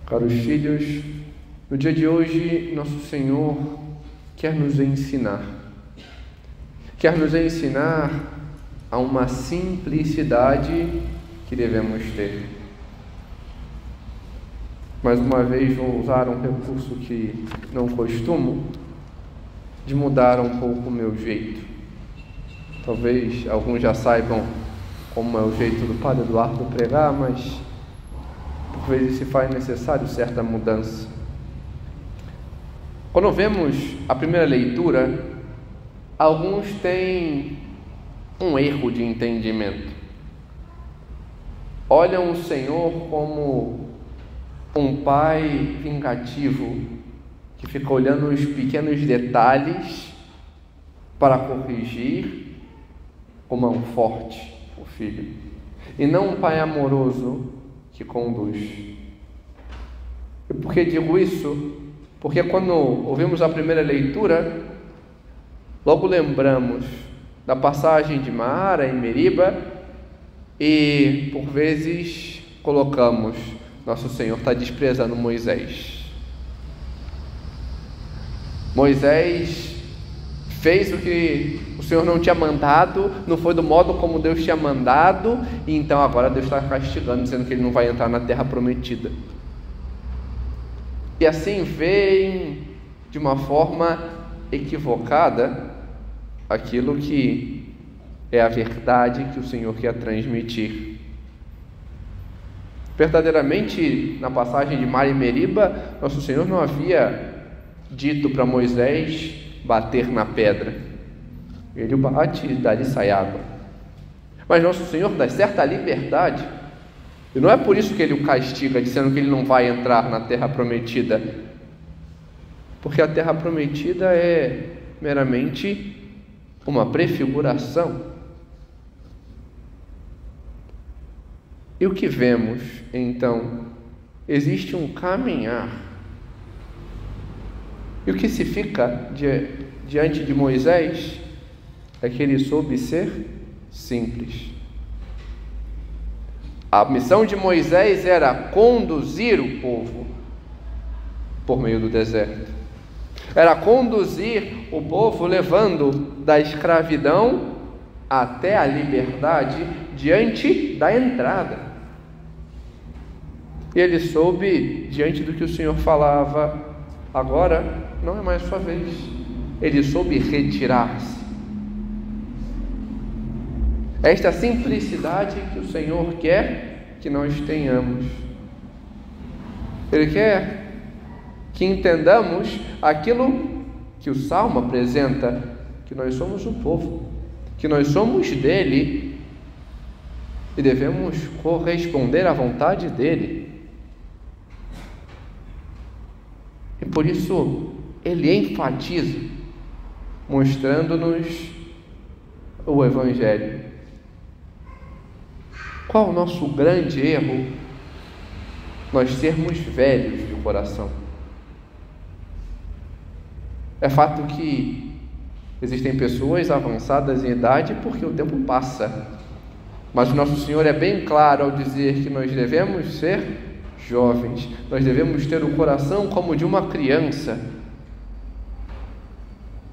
Caros filhos, no dia de hoje, nosso Senhor quer nos ensinar. Quer nos ensinar a uma simplicidade que devemos ter. Mais uma vez vou usar um recurso que não costumo, de mudar um pouco o meu jeito. Talvez alguns já saibam como é o jeito do Padre Eduardo pregar, mas por vezes se faz necessário certa mudança. Quando vemos a primeira leitura, alguns têm um erro de entendimento. Olham o Senhor como um pai vingativo que fica olhando os pequenos detalhes para corrigir com mão forte o filho, e não um pai amoroso que conduz. E por que digo isso? Porque quando ouvimos a primeira leitura, logo lembramos da passagem de Mara e Meriba e por vezes colocamos: nosso Senhor está desprezando Moisés. Moisés fez o que o Senhor não tinha mandado, não foi do modo como Deus tinha mandado, e então agora Deus está castigando, dizendo que ele não vai entrar na terra prometida. E assim vem de uma forma equivocada aquilo que é a verdade que o Senhor quer transmitir. Verdadeiramente, na passagem de Mara e Meriba, nosso Senhor não havia dito para Moisés bater na pedra. Ele o bate e dali sai água. Mas nosso Senhor dá certa liberdade. E não é por isso que ele o castiga, dizendo que ele não vai entrar na terra prometida. Porque a terra prometida é meramente uma prefiguração. E o que vemos, então? Existe um caminhar. E o que se fica diante de Moisés é que ele soube ser simples. A missão de Moisés era conduzir o povo por meio do deserto. Era conduzir o povo levando da escravidão até a liberdade diante da entrada. E ele soube, diante do que o Senhor falava, agora não é mais sua vez. Ele soube retirar-se. Esta simplicidade que o Senhor quer que nós tenhamos. Ele quer que entendamos aquilo que o Salmo apresenta, que nós somos o povo, que nós somos dele e devemos corresponder à vontade dele. E por isso ele enfatiza, mostrando-nos o Evangelho. Qual o nosso grande erro? Nós sermos velhos de coração. É fato que existem pessoas avançadas em idade porque o tempo passa. Mas o nosso Senhor é bem claro ao dizer que nós devemos ser jovens. Nós devemos ter o coração como de uma criança.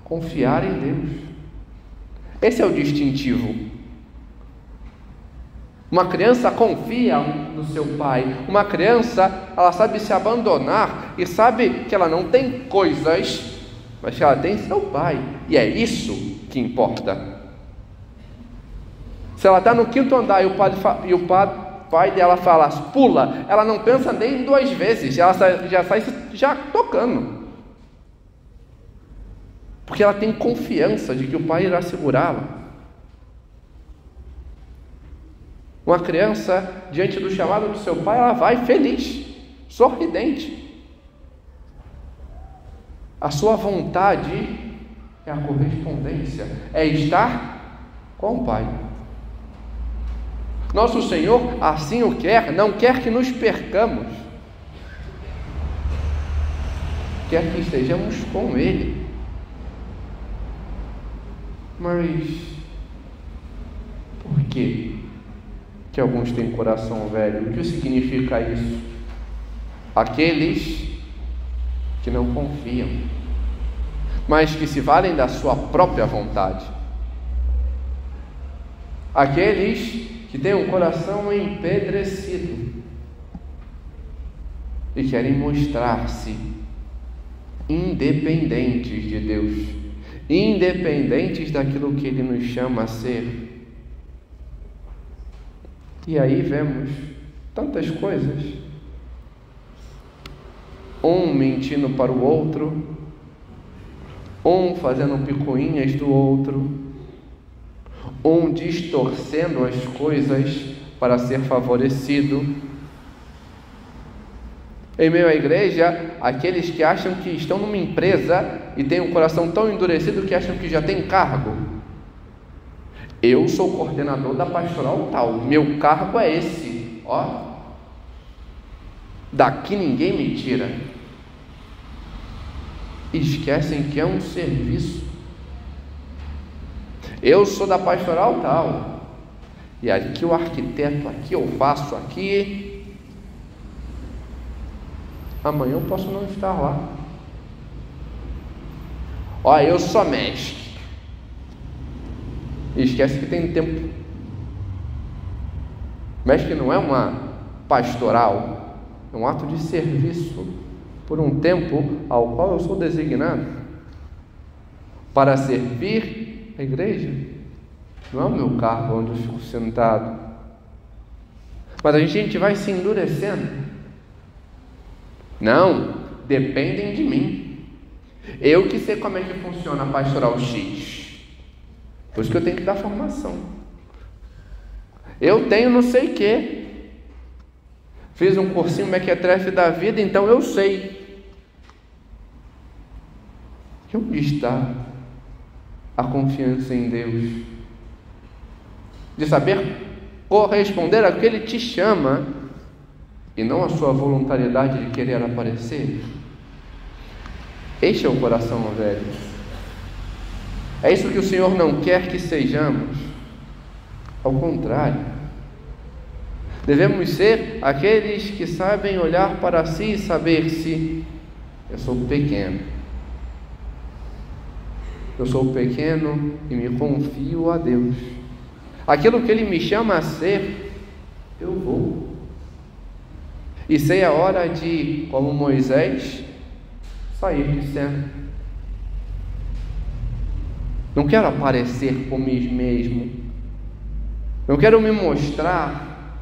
Confiar em Deus. Esse é o distintivo. Uma criança confia no seu pai. Uma criança, ela sabe se abandonar e sabe que ela não tem coisas, mas que ela tem seu pai. E é isso que importa. Se ela está no 5º andar e o pai dela fala, pula, ela não pensa nem 2 vezes. Ela já sai tocando. Porque ela tem confiança de que o pai irá segurá-la. Uma criança, diante do chamado do seu pai, ela vai feliz, sorridente. A sua vontade é a correspondência, é estar com o Pai. Nosso Senhor assim o quer, não quer que nos percamos. Quer que estejamos com Ele. Mas por quê que alguns têm coração velho? O que significa isso? aqueles que não confiam, mas que se valem da sua própria vontade, aqueles que têm um coração empedrecido e querem mostrar-se independentes de Deus, independentes daquilo que Ele nos chama a ser. E aí vemos tantas coisas, um mentindo para o outro, um fazendo picuinhas do outro, um distorcendo as coisas para ser favorecido. Em meio à igreja, aqueles que acham que estão numa empresa e têm um coração tão endurecido que acham que já tem cargo. Eu sou coordenador da pastoral tal, meu cargo é esse, ó. Daqui ninguém me tira. Esquecem que é um serviço. Eu sou da pastoral tal, e aqui o arquiteto, aqui eu faço, aqui. Amanhã eu posso não estar lá. Ó, eu sou mestre. E esquece que tem tempo. Mestre não é uma pastoral, é um ato de serviço por um tempo ao qual eu sou designado para servir a igreja. Não é o meu cargo onde eu fico sentado. Mas a gente vai se endurecendo. Não, dependem de mim. Eu que sei como é que funciona a pastoral X. Por isso que eu tenho que dar formação. Eu tenho não sei o quê. Fiz um cursinho mequetrefe da vida, então eu sei. E onde está a confiança em Deus? De saber corresponder ao que Ele te chama e não a sua voluntariedade de querer aparecer. Este é o coração velho. É isso que o Senhor não quer que sejamos. Ao contrário, devemos ser aqueles que sabem olhar para si e saber se eu sou pequeno. Eu sou pequeno e me confio a Deus. Aquilo que Ele me chama a ser, eu vou. E sei a hora de, como Moisés, sair de cena. Não quero aparecer por mim mesmo. Não quero me mostrar.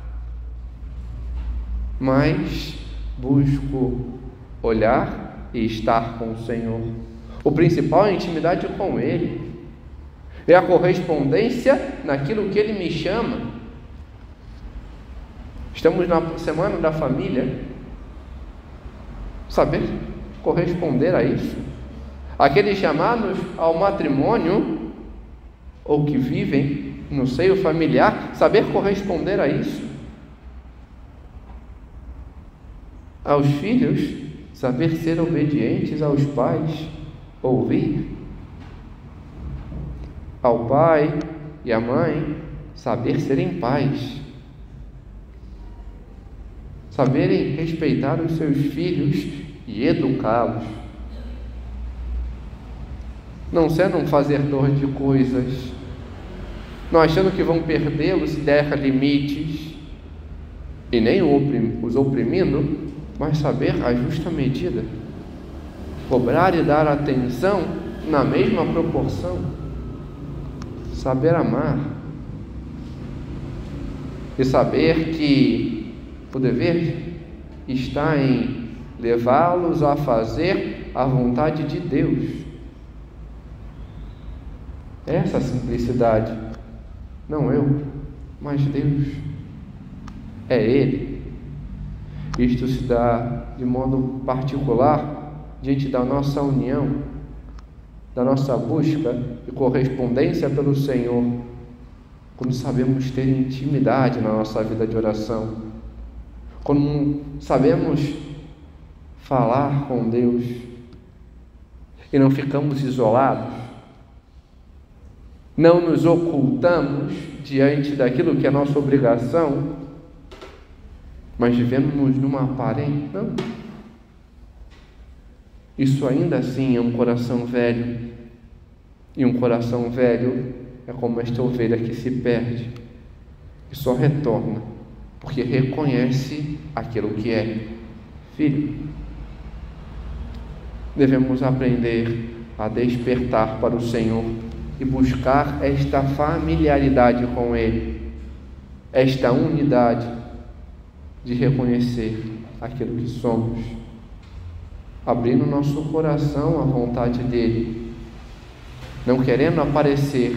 Mas busco olhar e estar com o Senhor. O principal é a intimidade com Ele. É a correspondência naquilo que Ele me chama. Estamos na semana da família. Saber corresponder a isso. Aqueles chamados ao matrimônio ou que vivem no seio familiar, saber corresponder a isso. Aos filhos, saber ser obedientes aos pais, ouvir. Ao pai e à mãe, saber serem pais. Saberem respeitar os seus filhos e educá-los. Não sendo um fazedor de coisas, não achando que vão perdê-los se der limites, e nem os oprimindo, mas saber a justa medida, cobrar e dar atenção na mesma proporção, saber amar, e saber que o dever está em levá-los a fazer a vontade de Deus. Essa simplicidade, não eu, mas Deus, é Ele. Isto se dá de modo particular diante da nossa união, da nossa busca e correspondência pelo Senhor, quando sabemos ter intimidade na nossa vida de oração, quando sabemos falar com Deus e não ficamos isolados, não nos ocultamos diante daquilo que é nossa obrigação, mas vivemos numa aparência? Não. Isso ainda assim é um coração velho. E um coração velho é como esta ovelha que se perde e só retorna porque reconhece aquilo que é filho. Devemos aprender a despertar para o Senhor e buscar esta familiaridade com Ele, esta unidade de reconhecer aquilo que somos, abrindo nosso coração à vontade dEle, não querendo aparecer,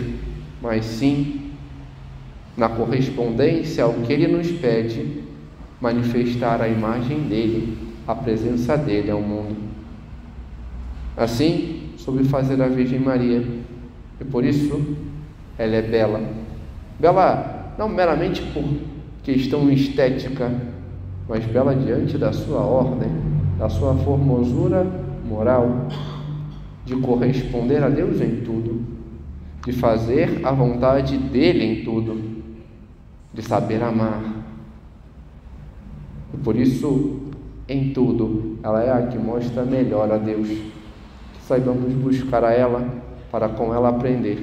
mas sim, na correspondência ao que Ele nos pede, manifestar a imagem dEle, a presença dEle ao mundo. Assim, soube fazer a Virgem Maria, e por isso ela é bela. Bela não meramente por questão estética, mas bela diante da sua ordem, da sua formosura moral, de corresponder a Deus em tudo, de fazer a vontade dEle em tudo, de saber amar. E por isso, em tudo, ela é a que mostra melhor a Deus. Que saibamos buscar a ela, para com ela aprender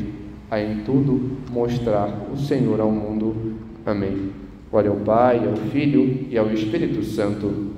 a em tudo mostrar o Senhor ao mundo. Amém. Glória ao Pai, ao Filho e ao Espírito Santo.